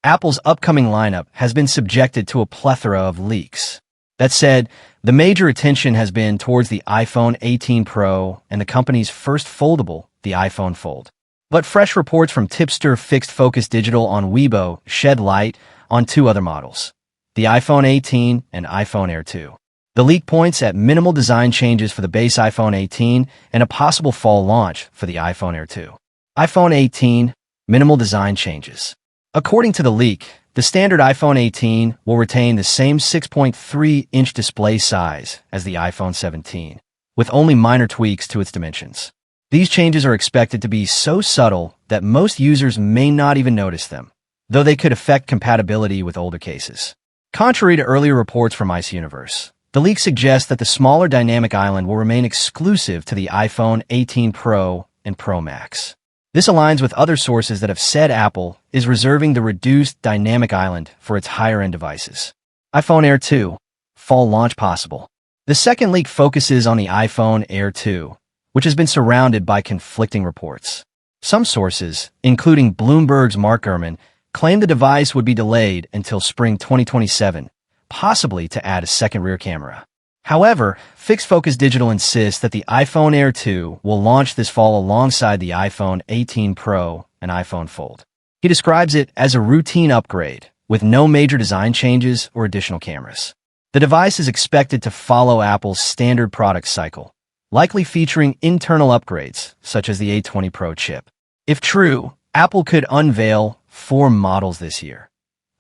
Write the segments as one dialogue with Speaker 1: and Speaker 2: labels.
Speaker 1: Apple's upcoming lineup has been subjected to a plethora of leaks. That said, the major attention has been towards the iPhone 18 Pro and the company's first foldable, the iPhone Fold. But fresh reports from tipster Fixed Focus Digital on Weibo shed light on two other models, the iPhone 18 and iPhone Air 2. The leak points at minimal design changes for the base iPhone 18 and a possible fall launch for the iPhone Air 2. iPhone 18, minimal design changes. According to the leak, the standard iPhone 18 will retain the same 6.3-inch display size as the iPhone 17, with only minor tweaks to its dimensions. These changes are expected to be so subtle that most users may not even notice them, though they could affect compatibility with older cases. Contrary to earlier reports from Ice Universe, the leak suggests that the smaller dynamic island will remain exclusive to the iPhone 18 Pro and Pro Max. This aligns with other sources that have said Apple is reserving the reduced dynamic island for its higher-end devices. iPhone Air 2, fall launch possible. The second leak focuses on the iPhone Air 2, which has been surrounded by conflicting reports. Some sources, including Bloomberg's Mark Gurman, claim the device would be delayed until spring 2027, possibly to add a second rear camera. However, Fixed Focus Digital insists that the iPhone Air 2 will launch this fall alongside the iPhone 18 Pro and iPhone Fold. He describes it as a routine upgrade, with no major design changes or additional cameras. The device is expected to follow Apple's standard product cycle, likely featuring internal upgrades, such as the A20 Pro chip. If true, Apple could unveil 4 models this year: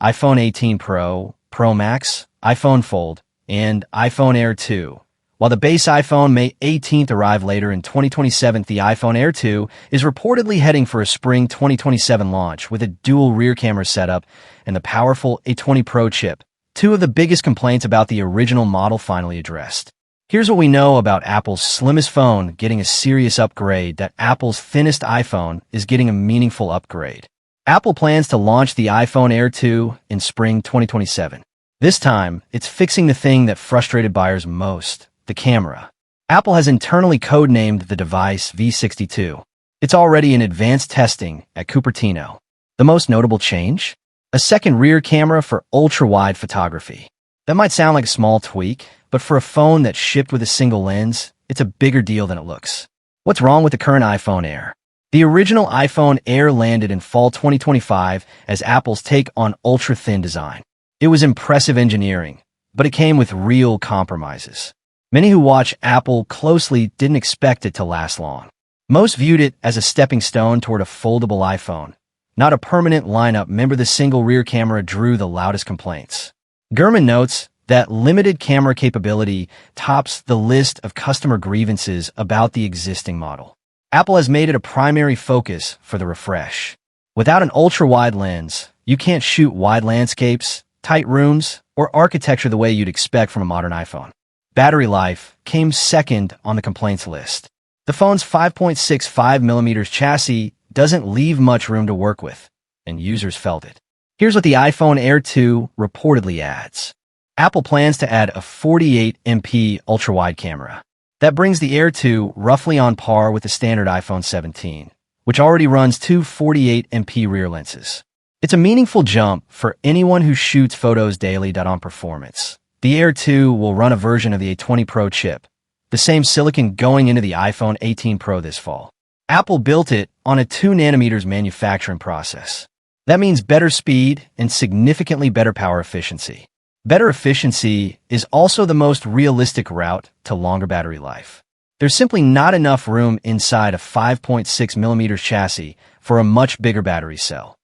Speaker 1: iPhone 18 Pro, Pro Max, iPhone Fold, and iPhone Air 2. While the base iPhone May 18th arrive later in 2027, the iPhone Air 2 is reportedly heading for a spring 2027 launch with a dual rear camera setup and the powerful A20 Pro chip, two of the biggest complaints about the original model finally addressed. Here's what we know about Apple's slimmest phone getting a serious upgrade: that Apple's thinnest iPhone is getting a meaningful upgrade. Apple plans to launch the iPhone Air 2 in spring 2027. This time, it's fixing the thing that frustrated buyers most: the camera. Apple has internally codenamed the device V62. It's already in advanced testing at Cupertino. The most notable change? A second rear camera for ultra-wide photography. That might sound like a small tweak, but for a phone that's shipped with a single lens, it's a bigger deal than it looks. What's wrong with the current iPhone Air? The original iPhone Air landed in fall 2025 as Apple's take on ultra-thin design. It was impressive engineering, but it came with real compromises. Many who watch Apple closely didn't expect it to last long. Most viewed it as a stepping stone toward a foldable iPhone, not a permanent lineup. Remember, the single rear camera drew the loudest complaints. Gurman notes that limited camera capability tops the list of customer grievances about the existing model. Apple has made it a primary focus for the refresh. Without an ultra-wide lens, you can't shoot wide landscapes, tight rooms, or architecture the way you'd expect from a modern iPhone. Battery life came second on the complaints list. The phone's 5.65mm chassis doesn't leave much room to work with, and users felt it. Here's what the iPhone Air 2 reportedly adds. Apple plans to add a 48MP ultra-wide camera. That brings the Air 2 roughly on par with the standard iPhone 17, which already runs two 48MP rear lenses. It's a meaningful jump for anyone who shoots photos daily. On performance, the Air 2 will run a version of the A20 Pro chip, the same silicon going into the iPhone 18 Pro this fall. Apple built it on a 2nm manufacturing process. That means better speed and significantly better power efficiency. Better efficiency is also the most realistic route to longer battery life. There's simply not enough room inside a 5.6mm chassis for a much bigger battery cell.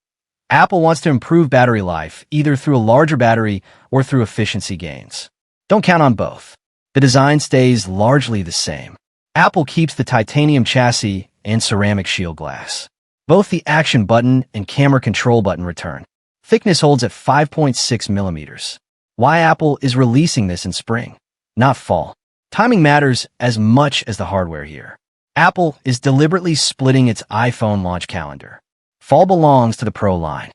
Speaker 1: Apple wants to improve battery life either through a larger battery or through efficiency gains. Don't count on both. The design stays largely the same. Apple keeps the titanium chassis and ceramic shield glass. Both the action button and camera control button return. Thickness holds at 5.6mm. Why Apple is releasing this in spring, not fall? Timing matters as much as the hardware here. Apple is deliberately splitting its iPhone launch calendar. Fall belongs to the Pro line.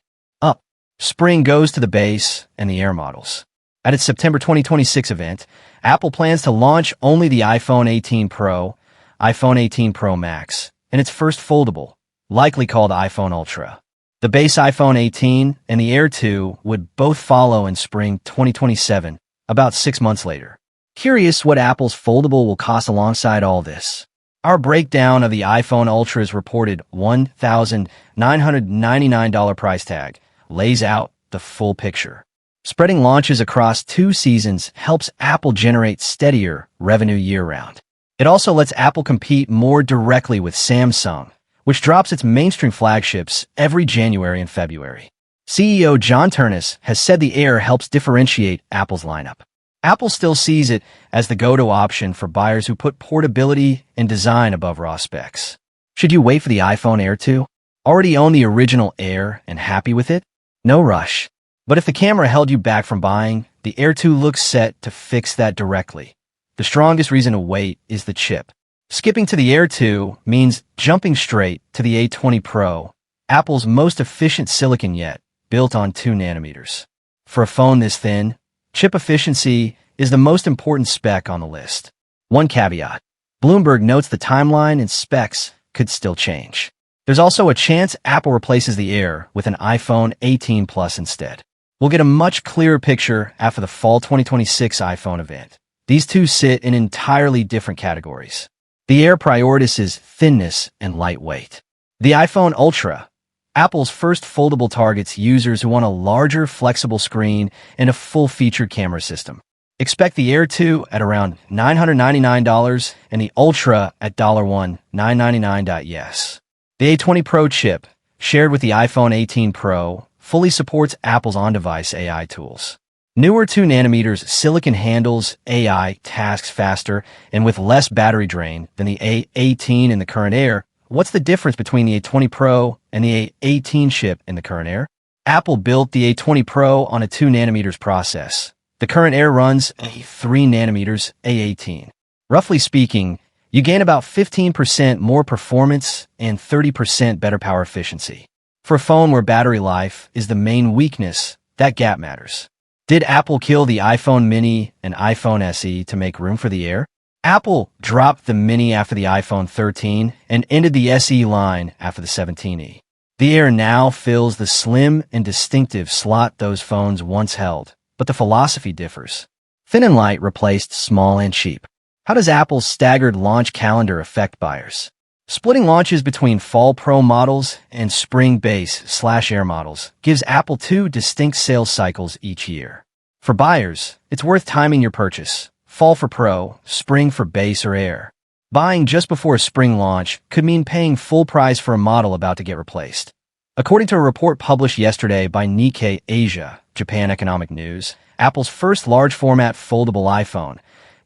Speaker 1: Spring goes to the base and the Air models. At its September 2026 event, Apple plans to launch only the iPhone 18 Pro, iPhone 18 Pro Max, and its first foldable, likely called iPhone Ultra. The base iPhone 18 and the Air 2 would both follow in spring 2027, about 6 months later. Curious what Apple's foldable will cost alongside all this? Our breakdown of the iPhone Ultra's reported $1,999 price tag lays out the full picture. Spreading launches across 2 seasons helps Apple generate steadier revenue year-round. It also lets Apple compete more directly with Samsung, which drops its mainstream flagships every January and February. CEO John Ternus has said the Air helps differentiate Apple's lineup. Apple still sees it as the go-to option for buyers who put portability and design above raw specs. Should you wait for the iPhone Air 2? Already own the original Air and happy with it? No rush. But if the camera held you back from buying, the Air 2 looks set to fix that directly. The strongest reason to wait is the chip. Skipping to the Air 2 means jumping straight to the A20 Pro, Apple's most efficient silicon yet, built on 2 nanometers. For a phone this thin, chip efficiency is the most important spec on the list. One caveat: Bloomberg notes the timeline and specs could still change. There's also a chance Apple replaces the Air with an iPhone 18 Plus instead. We'll get a much clearer picture after the fall 2026 iPhone event. These two sit in entirely different categories. The Air prioritizes thinness and lightweight. The iPhone Ultra, Apple's first foldable, targets users who want a larger, flexible screen and a full-featured camera system. Expect the Air 2 at around $999 and the Ultra at $1,999. Yes. The A20 Pro chip, shared with the iPhone 18 Pro, fully supports Apple's on-device AI tools. Newer 2 nanometers silicon handles AI tasks faster and with less battery drain than the A18 in the current Air. What's the difference between the A20 Pro and the A18 chip in the current Air? Apple built the A20 Pro on a 2 nanometers process. The current Air runs a 3 nanometers A18. Roughly speaking, you gain about 15% more performance and 30% better power efficiency. For a phone where battery life is the main weakness, that gap matters. Did Apple kill the iPhone Mini and iPhone SE to make room for the Air? Apple dropped the Mini after the iPhone 13 and ended the SE line after the 17e. The Air now fills the slim and distinctive slot those phones once held, but the philosophy differs. Thin and light replaced small and cheap. How does Apple's staggered launch calendar affect buyers? Splitting launches between Fall Pro models and Spring Base/Air models gives Apple 2 distinct sales cycles each year. For buyers, it's worth timing your purchase. Fall for Pro, Spring for Base or Air. Buying just before a spring launch could mean paying full price for a model about to get replaced. According to a report published yesterday by Nikkei Asia, Japan Economic News, Apple's first large-format foldable iPhone,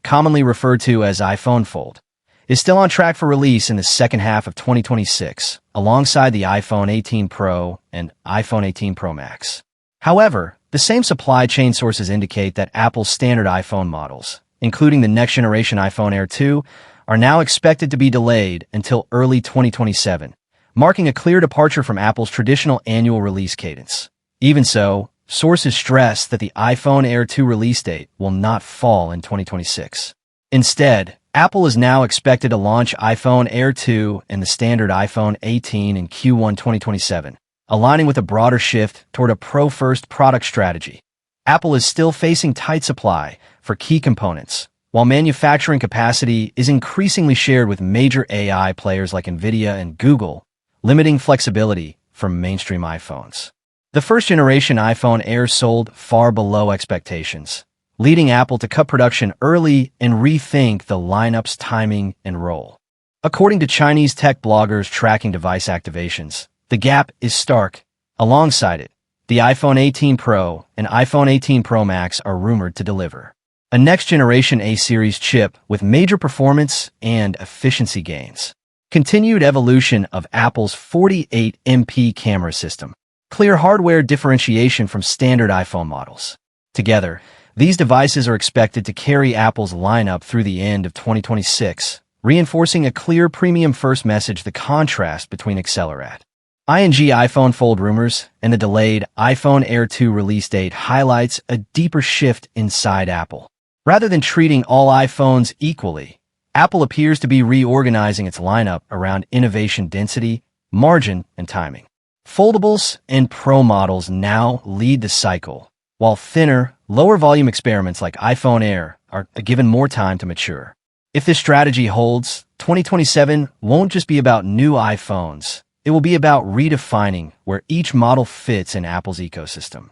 Speaker 1: commonly referred to as iPhone Fold, is still on track for release in the second half of 2026, alongside the iPhone 18 Pro and iPhone 18 Pro Max. However, the same supply chain sources indicate that Apple's standard iPhone models, including the next-generation iPhone Air 2, are now expected to be delayed until early 2027, marking a clear departure from Apple's traditional annual release cadence. Even so, sources stress that the iPhone Air 2 release date will not fall in 2026. Instead, Apple is now expected to launch iPhone Air 2 and the standard iPhone 18 in Q1 2027, aligning with a broader shift toward a pro-first product strategy. Apple is still facing tight supply for key components, while manufacturing capacity is increasingly shared with major AI players like NVIDIA and Google, limiting flexibility for mainstream iPhones. The first-generation iPhone Air sold far below expectations, leading Apple to cut production early and rethink the lineup's timing and role. According to Chinese tech bloggers tracking device activations, the gap is stark. Alongside it, the iPhone 18 Pro and iPhone 18 Pro Max are rumored to deliver a next-generation A-series chip with major performance and efficiency gains. Continued evolution of Apple's 48MP camera system. Clear hardware differentiation from standard iPhone models. Together, these devices are expected to carry Apple's lineup through the end of 2026, reinforcing a clear premium-first message. The contrast between Accelerat, ING iPhone Fold rumors and the delayed iPhone Air 2 release date highlights a deeper shift inside Apple. Rather than treating all iPhones equally, Apple appears to be reorganizing its lineup around innovation density, margin, and timing. Foldables and Pro models now lead the cycle, while thinner, lower volume experiments like iPhone Air are given more time to mature. If this strategy holds, 2027 won't just be about new iPhones. It will be about redefining where each model fits in Apple's ecosystem.